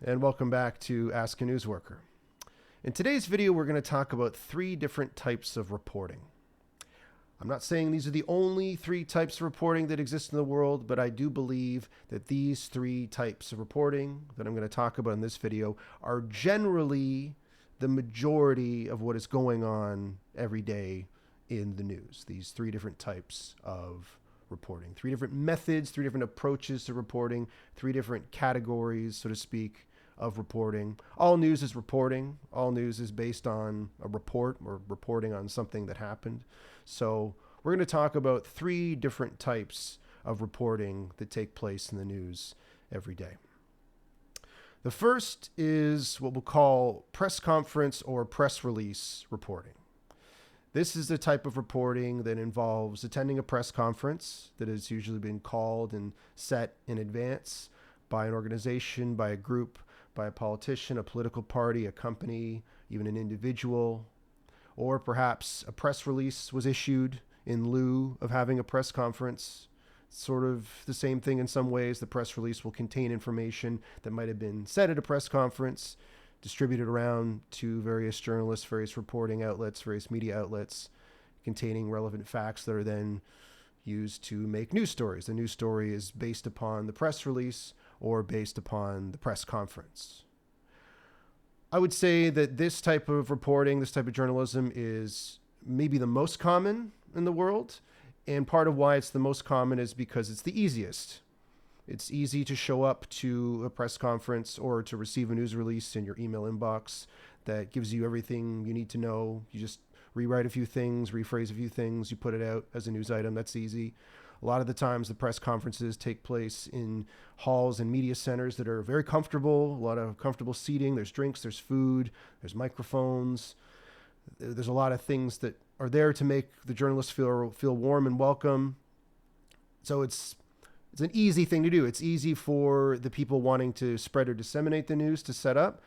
And welcome back to Ask a Newsworker. In today's video, we're going to talk about 3 different types of reporting. I'm not saying these are the only 3 types of reporting that exist in the world, but I do believe that these 3 types of reporting that I'm going to talk about in this video are generally the majority of what is going on every day in the news. These 3 different types of reporting, 3 different methods, 3 different approaches to reporting, 3 different categories, so to speak, of reporting. All news is reporting. All news is based on a report or reporting on something that happened. So we're going to talk about 3 different types of reporting that take place in the news every day. The first is what we'll call press conference or press release reporting. This is the type of reporting that involves attending a press conference that has usually been called and set in advance by an organization, by a group, by a politician, a political party, a company, even an individual, or perhaps a press release was issued in lieu of having a press conference. Sort of the same thing in some ways. The press release will contain information that might have been said at a press conference, distributed around to various journalists, various reporting outlets, various media outlets, containing relevant facts that are then used to make news stories. The news story is based upon the press release or based upon the press conference. I would say that this type of reporting, this type of journalism is maybe the most common in the world. And part of why it's the most common is because it's the easiest. It's easy to show up to a press conference or to receive a news release in your email inbox that gives you everything you need to know. You just rewrite a few things, rephrase a few things, you put it out as a news item. That's easy. A lot of the times the press conferences take place in halls and media centers that are very comfortable, a lot of comfortable seating. There's drinks, there's food, there's microphones. There's a lot of things that are there to make the journalists feel warm and welcome. So it's an easy thing to do. It's easy for the people wanting to spread or disseminate the news to set up.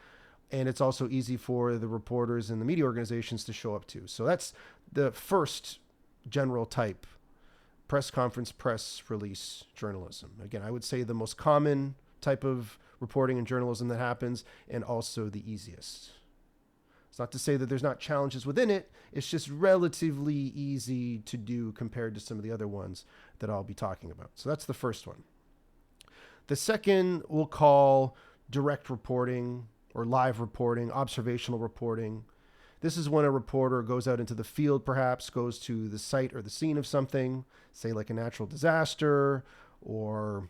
And it's also easy for the reporters and the media organizations to show up to. So that's the first general type: press conference, press release journalism. Again, I would say the most common type of reporting and journalism that happens, and also the easiest. It's not to say that there's not challenges within it. It's just relatively easy to do compared to some of the other ones that I'll be talking about. So that's the first one. The second we'll call direct reporting or live reporting, observational reporting. This is when a reporter goes out into the field, perhaps goes to the site or the scene of something, say like a natural disaster or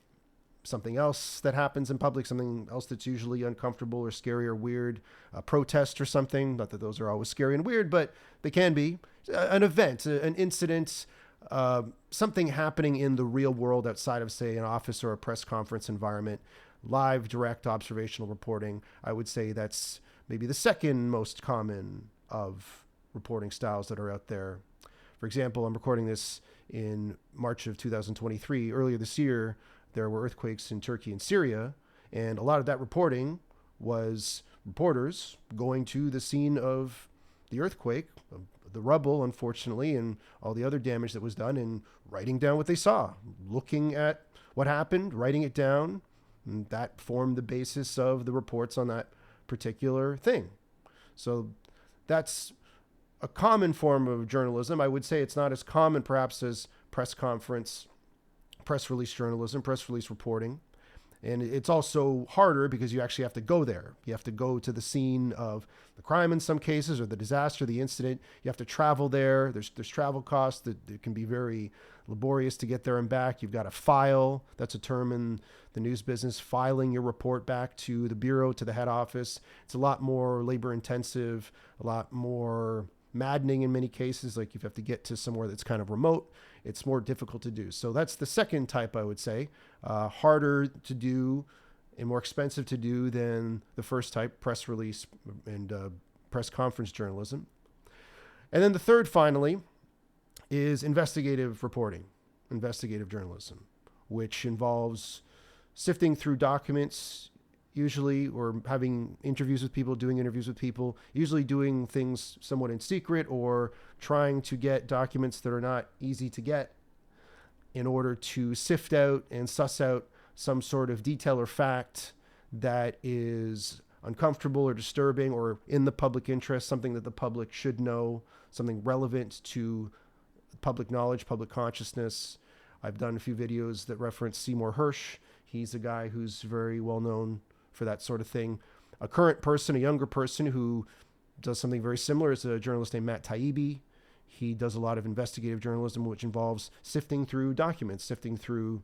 something else that happens in public, something else that's usually uncomfortable or scary or weird, a protest or something. Not that those are always scary and weird, but they can be. An event, an incident, something happening in the real world outside of, say, an office or a press conference environment. Live, direct, observational reporting. I would say that's maybe the second most common of reporting styles that are out there. For example, I'm recording this in March of 2023. Earlier this year, there were earthquakes in Turkey and Syria, and a lot of that reporting was reporters going to the scene of the earthquake, the rubble, unfortunately, and all the other damage that was done, and writing down what they saw, looking at what happened, writing it down, and that formed the basis of the reports on that particular thing. So that's a common form of journalism. I would say it's not as common perhaps as press conference, press release journalism, press release reporting. And it's also harder because you actually have to go there. You have to go to the scene of the crime in some cases, or the disaster, the incident. You have to travel there. There's travel costs that can be very laborious to get there and back. You've got to file. That's a term in the news business, filing your report back to the bureau, to the head office. It's a lot more labor intensive, a lot more maddening in many cases. Like you have to get to somewhere that's kind of remote. It's more difficult to do. So that's the second type, I would say. Harder to do and more expensive to do than the first type, press release and press conference journalism. And then the third, finally, is investigative reporting, investigative journalism, which involves sifting through documents, usually, or having interviews with people, doing interviews with people, usually doing things somewhat in secret or trying to get documents that are not easy to get in order to sift out and suss out some sort of detail or fact that is uncomfortable or disturbing or in the public interest, something that the public should know, something relevant to public knowledge, public consciousness. I've done a few videos that reference Seymour Hersh. He's a guy who's very well known for that sort of thing. A current person, a younger person who does something very similar is a journalist named Matt Taibbi. He does a lot of investigative journalism, which involves sifting through documents, sifting through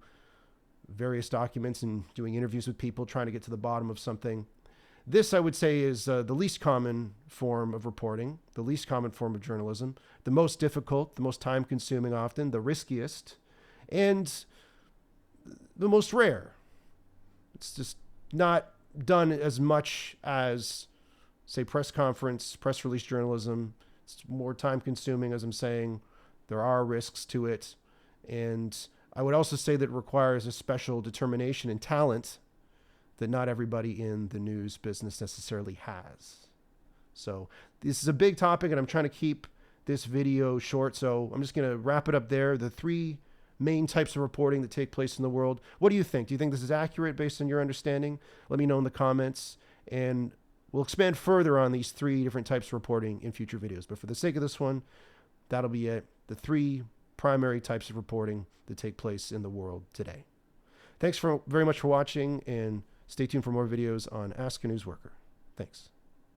various documents and doing interviews with people, trying to get to the bottom of something. This, I would say, is the least common form of reporting, the least common form of journalism, the most difficult, the most time-consuming often, the riskiest, and the most rare. It's just not done as much as, say, press conference, press release journalism. It's more time-consuming, as I'm saying. There are risks to it. And I would also say that it requires a special determination and talent that not everybody in the news business necessarily has. So this is a big topic, and I'm trying to keep this video short. So I'm just going to wrap it up there. The three main types of reporting that take place in the world. What do you think? Do you think this is accurate based on your understanding? Let me know in the comments, and we'll expand further on these three different types of reporting in future videos. But for the sake of this one, that'll be it. The three primary types of reporting that take place in the world today. Thanks very much for watching, and stay tuned for more videos on Ask a Newsworker. Thanks.